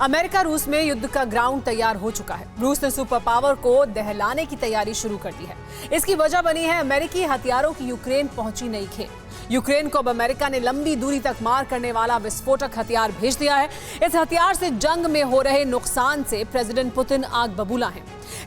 America रूस में युद्ध का ग्राउंड तैयार हो चुका है। रूस ने सुपर पावर को दहलाने की तैयारी शुरू कर दी है। इसकी वजह बनी है अमेरिकी हथियारों की यूक्रेन पहुंची नई खेप। यूक्रेन को अब अमेरिका ने लंबी दूरी तक मार करने वाला विस्फोटक हथियार भेज दिया है। इस हथियार से जंग में हो रहे नुकसान से प्रेसिडेंट पुतिन आग बबूला हैं।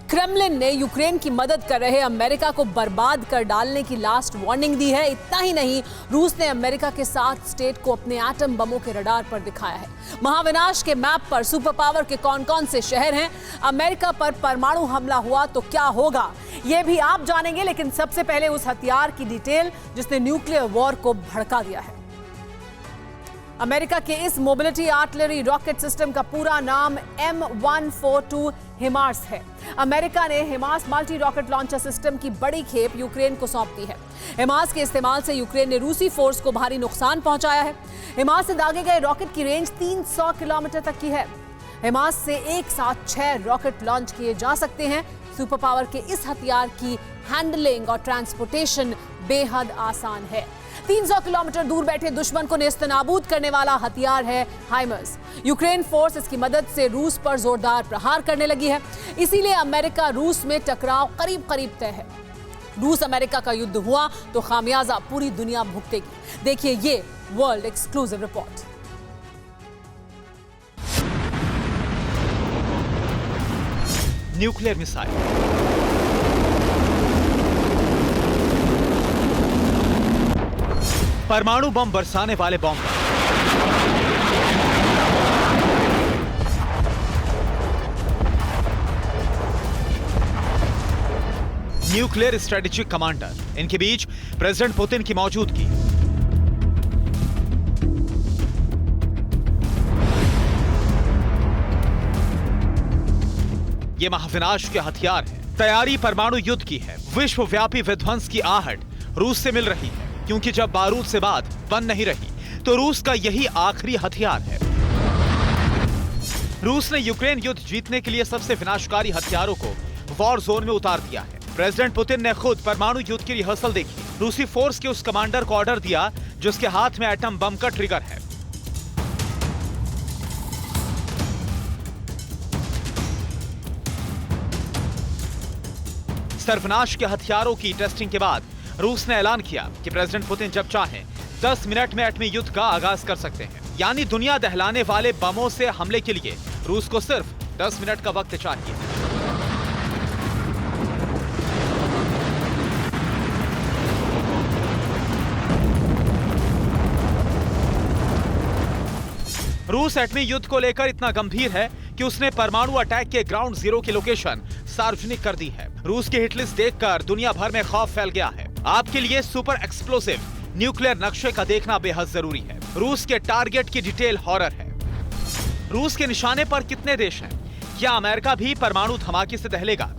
क्रेमलिन ने यूक्रेन की मदद कर रहे अमेरिका को बर्बाद कर डालने की लास्ट वार्निंग दी है। इतना ही नहीं, रूस ने अमेरिका के 7 स्टेट को अपने एटम बमों के रडार पर दिखाया है। महाविनाश के मैप पर सुपर पावर के कौन-कौन से शहर हैं, अमेरिका पर परमाणु हमला हुआ तो क्या होगा, ये भी आप जानेंगे। लेकिन सबसे पहले उस हथियार की डिटेल जिसने न्यूक्लियर वॉर को भड़का दिया है। अमेरिका के इस मोबिलिटी आर्टिलरी रॉकेट सिस्टम का पूरा नाम M142 हिमार्स है। अमेरिका ने HIMARS multi rocket launcher system की बड़ी खेप यूक्रेन को सौंप दी है। हिमार्स के इस्तेमाल से यूक्रेन ने रूसी फोर्स को भारी नुकसान पहुंचाया है। हिमार्स से दागे गए रॉकेट की रेंज 300 किलोमीटर तक की है। हिमार्स से एक साथ 6 रॉकेट लॉन्च किए जा सकते हैं। सुपर पावर के इस हथियार की हैंडलिंग और ट्रांसपोर्टेशन बेहद आसान है। 300 किलोमीटर दूर बैठे दुश्मन को नेस्तनाबूद करने वाला हथियार है हाइमर्स। यूक्रेन फोर्स इसकी मदद से रूस पर जोरदार प्रहार करने लगी है। इसीलिए अमेरिका रूस में टकराव करीब करीब तय है। रूस अमेरिका का युद्ध हुआ तो खामियाजा पूरी दुनिया भुगतेगी। देखिए ये world exclusive report. Nuclear missile, परमाणु बम बरसाने वाले बॉम्ब, न्यूक्लियर स्ट्रेटेजिक कमांडर, इनके बीच प्रेसिडेंट पुतिन की मौजूदगी। ये महाविनाश के हथियार है। तैयारी परमाणु युद्ध की है। विश्वव्यापी विध्वंस की आहट रूस से मिल रही है, क्योंकि जब बारूद से बात बन नहीं रही तो रूस का यही आखिरी हथियार है। रूस ने यूक्रेन युद्ध जीतने के लिए सबसे विनाशकारी हथियारों को वॉर जोन में उतार दिया है। प्रेसिडेंट पुतिन ने खुद परमाणु युद्ध की रिहर्सल देखी। रूसी फोर्स के उस कमांडर को ऑर्डर दिया जिसके हाथ में एटम बम का ट्रिगर है। सर्वनाश के हथियारों की टेस्टिंग के बाद रूस ने ऐलान किया कि प्रेसिडेंट पुतिन जब चाहें 10 मिनट में एटमी युद्ध का आगाज कर सकते हैं। यानी दुनिया दहलाने वाले बमों से हमले के लिए रूस को सिर्फ 10 मिनट का वक्त चाहिए। रूस एटमी युद्ध को लेकर इतना गंभीर है कि उसने परमाणु अटैक के ग्राउंड जीरो की लोकेशन सार्वजनिक कर दी है। रूस की हिटलिस्ट देखकर दुनिया भर में खौफ फैल गया है। आपके लिए सुपर एक्सप्लोसिव न्यूक्लियर नक्शे का देखना बेहद जरूरी है। रूस के टारगेट की डिटेल हॉरर है। रूस के निशाने पर कितने देश हैं? क्या अमेरिका भी परमाणु धमाके से दहलेगा?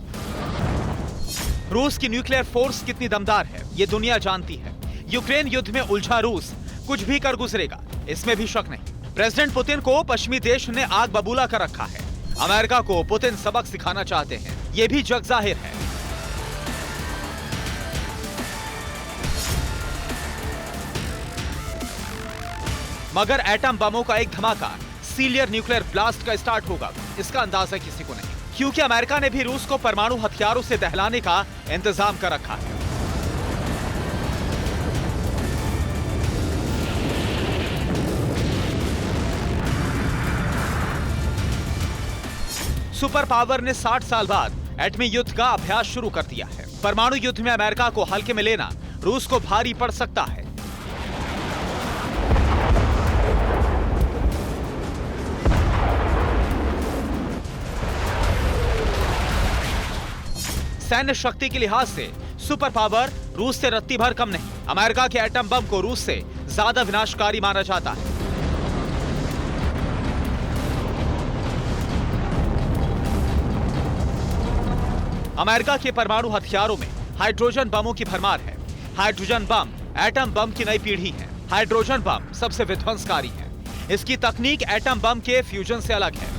रूस की न्यूक्लियर फोर्स कितनी दमदार है, ये दुनिया जानती है। यूक्रेन युद्ध में उलझा रूस कुछ भी कर गुजरेगा, इसमें भी शक नहीं। प्रेसिडेंट पुतिन को पश्चिमी देश ने आग बबूला कर रखा है। अमेरिका को पुतिन सबक सिखाना चाहते हैं, यह भी जग जाहिर है। मगर एटम बमों का एक धमाका सीलियर न्यूक्लियर ब्लास्ट का स्टार्ट होगा, इसका अंदाजा किसी को नहीं, क्योंकि अमेरिका ने भी रूस को परमाणु हथियारों से दहलाने का इंतजाम कर रखा है। सुपर पावर ने 60 साल बाद एटमी युद्ध का अभ्यास शुरू कर दिया है। परमाणु युद्ध में अमेरिका को हल्के में लेना रूस को भारी पड़ सकता है। सैन्य शक्ति के लिहाज से सुपर पावर रूस से रत्ती भर कम नहीं। अमेरिका के एटम बम को रूस से ज्यादा विनाशकारी माना जाता है। अमेरिका के परमाणु हथियारों में हाइड्रोजन बमों की भरमार है। हाइड्रोजन बम एटम बम की नई पीढ़ी है। हाइड्रोजन बम सबसे विध्वंसकारी है। इसकी तकनीक एटम बम के फ्यूजन से अलग है।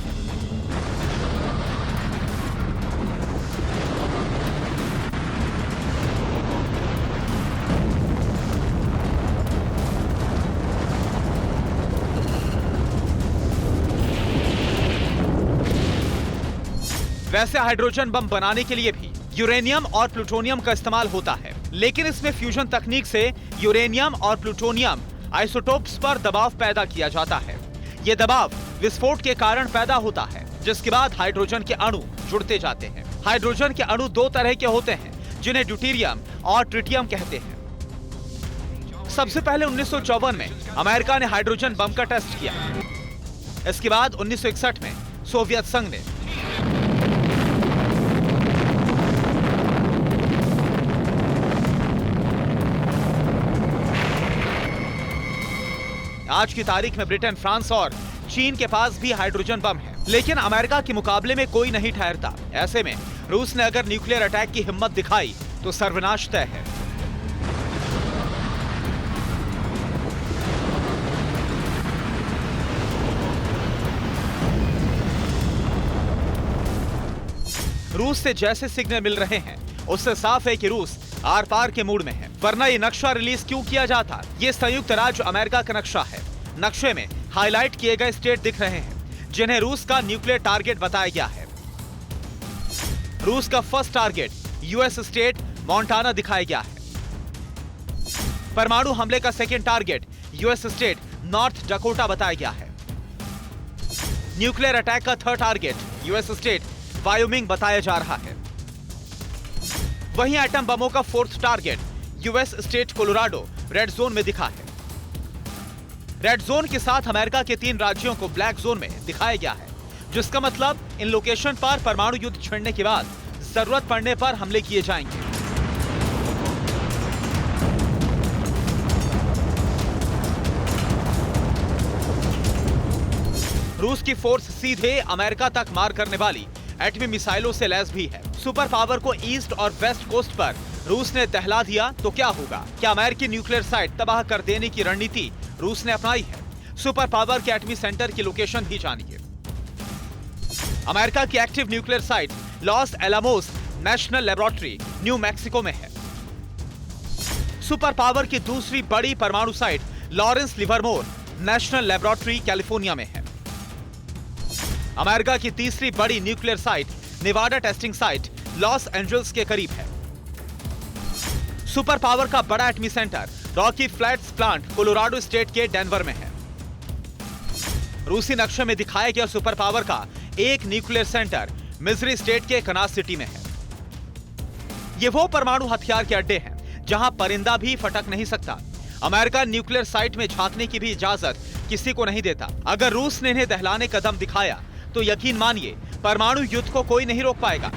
वैसे हाइड्रोजन बम बनाने के लिए भी यूरेनियम और प्लूटोनियम का इस्तेमाल होता है, लेकिन इसमें फ्यूजन तकनीक से यूरेनियम और प्लूटोनियम आइसोटोप्स पर दबाव पैदा किया जाता है। ये दबाव विस्फोट के कारण पैदा होता है, जिसके बाद हाइड्रोजन के अणु जुड़ते जाते हैं। हाइड्रोजन के अणु दो तरह के होते हैं, जिन्हें ड्यूटेरियम और ट्रिटियम कहते हैं। सबसे पहले 1954 में अमेरिका ने हाइड्रोजन बम का टेस्ट किया। इसके बाद 1961 में सोवियत संघ ने। आज की तारीख में ब्रिटेन, फ्रांस और चीन के पास भी हाइड्रोजन बम है, लेकिन अमेरिका के मुकाबले में कोई नहीं ठहरता। ऐसे में रूस ने अगर न्यूक्लियर अटैक की हिम्मत दिखाई तो सर्वनाश तय है। रूस से जैसे सिग्नल मिल रहे हैं, उससे साफ है कि रूस आर पार के मूड में है, वरना ये नक्शा रिलीज क्यों किया जाता? ये संयुक्त राज्य अमेरिका का नक्शा है। नक्शे में हाईलाइट किए गए स्टेट दिख रहे हैं, जिन्हें रूस का न्यूक्लियर टारगेट बताया गया है। रूस का first target US state Montana दिखाया गया है। परमाणु हमले का second target US state north Dakota बताया गया है। न्यूक्लियर अटैक का third target US state Wyoming बताया जा रहा है। वहीं एटम बमों का fourth target US state Colorado red zone में दिखा है। रेड जोन के साथ अमेरिका के 3 राज्यों को ब्लैक जोन में दिखाया गया है, जिसका मतलब इन लोकेशन पर परमाणु युद्ध छिड़ने के बाद जरूरत पड़ने पर हमले किए जाएंगे। रूस की फोर्स सीधे अमेरिका तक मार करने वाली एटमी मिसाइलों से लैस भी है। सुपर पावर को ईस्ट और वेस्ट कोस्ट पर रूस ने दहला दिया तो क्या होगा? क्या अमेरिकी न्यूक्लियर साइट तबाह कर देने की रणनीति रूस ने अपनाई है? सुपर पावर के एटमी सेंटर की लोकेशन भी जानिए। अमेरिका की active nuclear site Los Alamos national laboratory New Mexico में है। सुपर पावर की दूसरी बड़ी परमाणु site Lawrence Livermore national laboratory California में है। अमेरिका की तीसरी बड़ी nuclear site Nevada testing site Los Angeles के करीब है। सुपर पावर का बड़ा एटमी centre Rocky Flats plant Colorado state के डेनवर में है। रूसी नक्शे में दिखाया गया सुपर पावर का एक न्यूक्लियर सेंटर मिजरी स्टेट के कनास सिटी में है। ये वो परमाणु हथियार के अड्डे हैं जहां परिंदा भी फटक नहीं सकता। अमेरिका न्यूक्लियर साइट में झांकने की भी इजाजत किसी को नहीं देता। अगर रूस ने इन्हें दहलाने कदम दिखाया तो यकीन मानिए परमाणु युद्ध को कोई नहीं रोक पाएगा।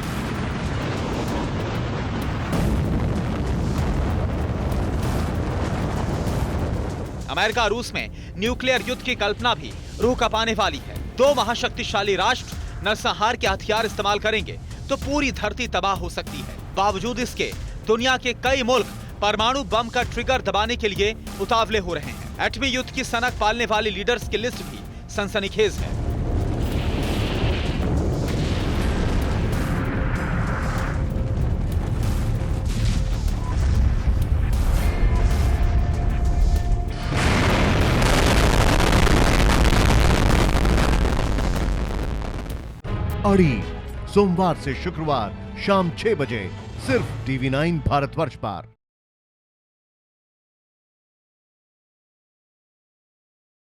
अमेरिका रूस में न्यूक्लियर युद्ध की कल्पना भी रूह कांपने वाली है। 2 महाशक्तिशाली राष्ट्र नरसंहार के हथियार इस्तेमाल करेंगे तो पूरी धरती तबाह हो सकती है। बावजूद इसके दुनिया के कई मुल्क परमाणु बम का ट्रिगर दबाने के लिए उतावले हो रहे हैं। एटमी युद्ध की सनक पालने वाले लीडर्स की लिस्ट भी सनसनीखेज है। अड़ी सोमवार से शुक्रवार शाम 6 बजे सिर्फ TV9 भारतवर्ष पर।